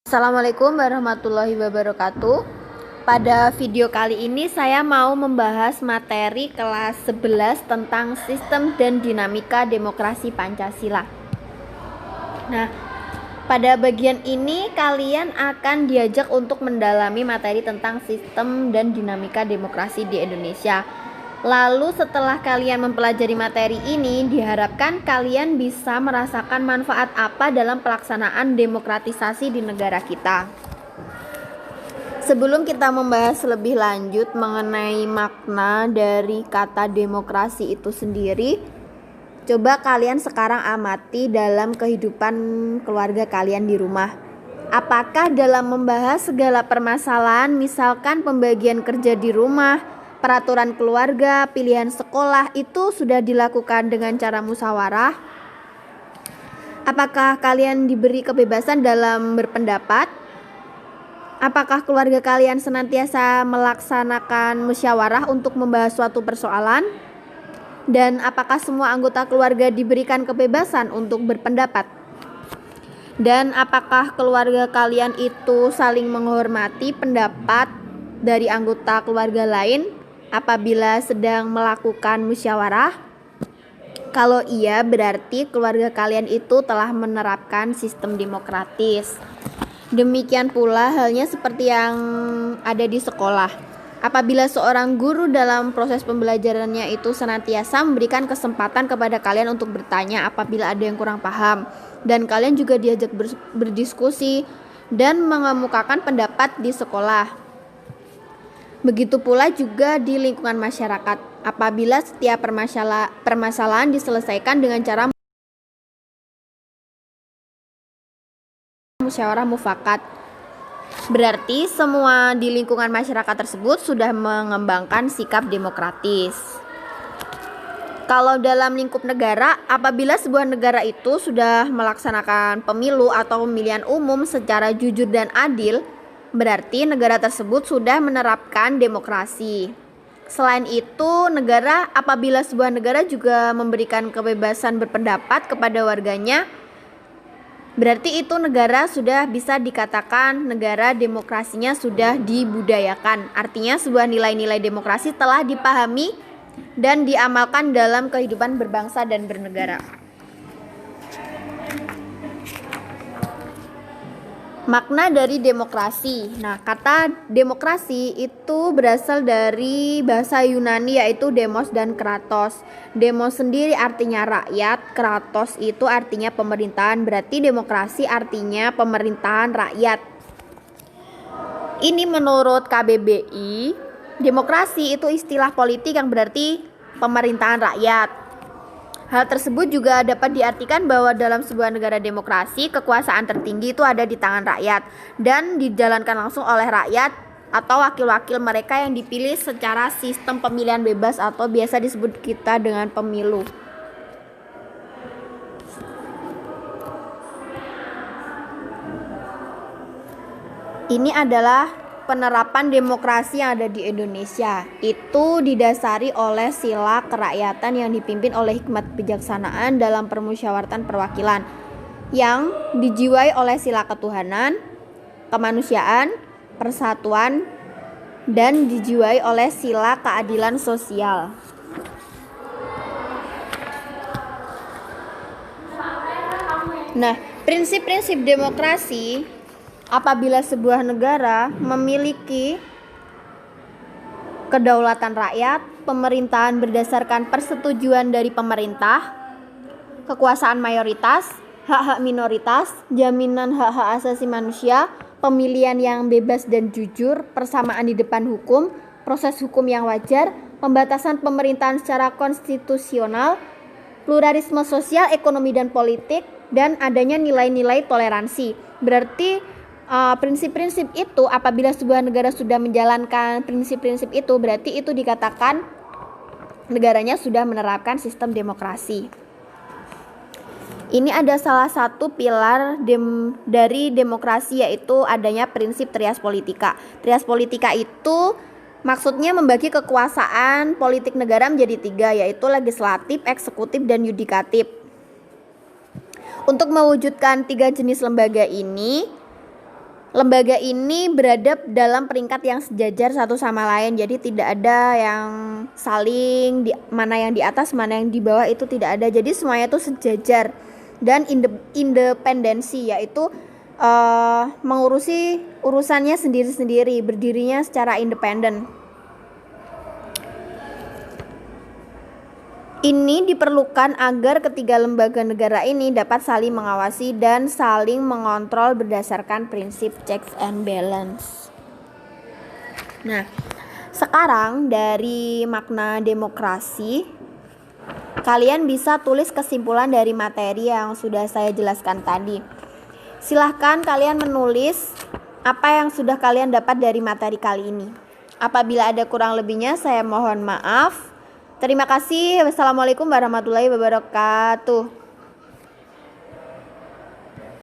Assalamualaikum warahmatullahi wabarakatuh. Pada video kali ini saya mau membahas materi kelas 11 tentang sistem dan dinamika demokrasi Pancasila. Nah, pada bagian ini kalian akan diajak untuk mendalami materi tentang sistem dan dinamika demokrasi di Indonesia. Lalu setelah kalian mempelajari materi ini, diharapkan kalian bisa merasakan manfaat apa dalam pelaksanaan demokratisasi di negara kita. Sebelum kita membahas lebih lanjut mengenai makna dari kata demokrasi itu sendiri, coba kalian sekarang amati dalam kehidupan keluarga kalian di rumah. Apakah dalam membahas segala permasalahan, misalkan pembagian kerja di rumah, peraturan keluarga, pilihan sekolah, itu sudah dilakukan dengan cara musyawarah? Apakah kalian diberi kebebasan dalam berpendapat? Apakah keluarga kalian senantiasa melaksanakan musyawarah untuk membahas suatu persoalan? Dan apakah semua anggota keluarga diberikan kebebasan untuk berpendapat? Dan apakah keluarga kalian itu saling menghormati pendapat dari anggota keluarga lain apabila sedang melakukan musyawarah? Kalau iya, berarti keluarga kalian itu telah menerapkan sistem demokratis. Demikian pula halnya seperti yang ada di sekolah. Apabila seorang guru dalam proses pembelajarannya itu senantiasa memberikan kesempatan kepada kalian untuk bertanya apabila ada yang kurang paham, dan kalian juga diajak berdiskusi dan mengemukakan pendapat di sekolah. Begitu pula juga di lingkungan masyarakat, apabila setiap permasalahan diselesaikan dengan cara musyawarah mufakat, berarti semua di lingkungan masyarakat tersebut sudah mengembangkan sikap demokratis. Kalau dalam lingkup negara, apabila sebuah negara itu sudah melaksanakan pemilu atau pemilihan umum secara jujur dan adil, berarti negara tersebut sudah menerapkan demokrasi. Selain itu, apabila sebuah negara juga memberikan kebebasan berpendapat kepada warganya, berarti itu negara sudah bisa dikatakan negara demokrasinya sudah dibudayakan. Artinya sebuah nilai-nilai demokrasi telah dipahami dan diamalkan dalam kehidupan berbangsa dan bernegara. Makna dari demokrasi. Nah, kata demokrasi itu berasal dari bahasa Yunani, yaitu demos dan kratos. Demos sendiri artinya rakyat, kratos itu artinya pemerintahan. Berarti demokrasi artinya pemerintahan rakyat. Ini menurut KBBI, demokrasi itu istilah politik yang berarti pemerintahan rakyat. Hal tersebut juga dapat diartikan bahwa dalam sebuah negara demokrasi, kekuasaan tertinggi itu ada di tangan rakyat dan dijalankan langsung oleh rakyat atau wakil-wakil mereka yang dipilih secara sistem pemilihan bebas atau biasa disebut kita dengan pemilu. Ini adalah penerapan demokrasi yang ada di Indonesia. Itu didasari oleh sila kerakyatan yang dipimpin oleh hikmat kebijaksanaan dalam permusyawaratan perwakilan, yang dijiwai oleh sila ketuhanan, kemanusiaan, persatuan, dan dijiwai oleh sila keadilan sosial. Nah, prinsip-prinsip demokrasi apabila sebuah negara memiliki kedaulatan rakyat, pemerintahan berdasarkan persetujuan dari pemerintah, kekuasaan mayoritas, hak-hak minoritas, jaminan hak-hak asasi manusia, pemilihan yang bebas dan jujur, persamaan di depan hukum, proses hukum yang wajar, pembatasan pemerintahan secara konstitusional, pluralisme sosial, ekonomi dan politik, dan adanya nilai-nilai toleransi. Berarti prinsip-prinsip itu, apabila sebuah negara sudah menjalankan prinsip-prinsip itu, berarti itu dikatakan negaranya sudah menerapkan sistem demokrasi. Ini ada salah satu pilar dari demokrasi, yaitu adanya prinsip trias politika. Trias politika itu maksudnya membagi kekuasaan politik negara menjadi 3, yaitu legislatif, eksekutif, dan yudikatif. Untuk mewujudkan 3 jenis lembaga ini, lembaga ini berada dalam peringkat yang sejajar satu sama lain, jadi tidak ada yang saling mana yang di atas mana yang di bawah, itu tidak ada. Jadi semuanya itu sejajar dan independensi, yaitu mengurusi urusannya sendiri-sendiri, berdirinya secara independen. Ini diperlukan agar ketiga lembaga negara ini dapat saling mengawasi dan saling mengontrol berdasarkan prinsip checks and balance. Nah, sekarang dari makna demokrasi, kalian bisa tulis kesimpulan dari materi yang sudah saya jelaskan tadi. Silahkan kalian menulis apa yang sudah kalian dapat dari materi kali ini. Apabila ada kurang lebihnya, saya mohon maaf. Terima kasih. Wassalamualaikum warahmatullahi wabarakatuh.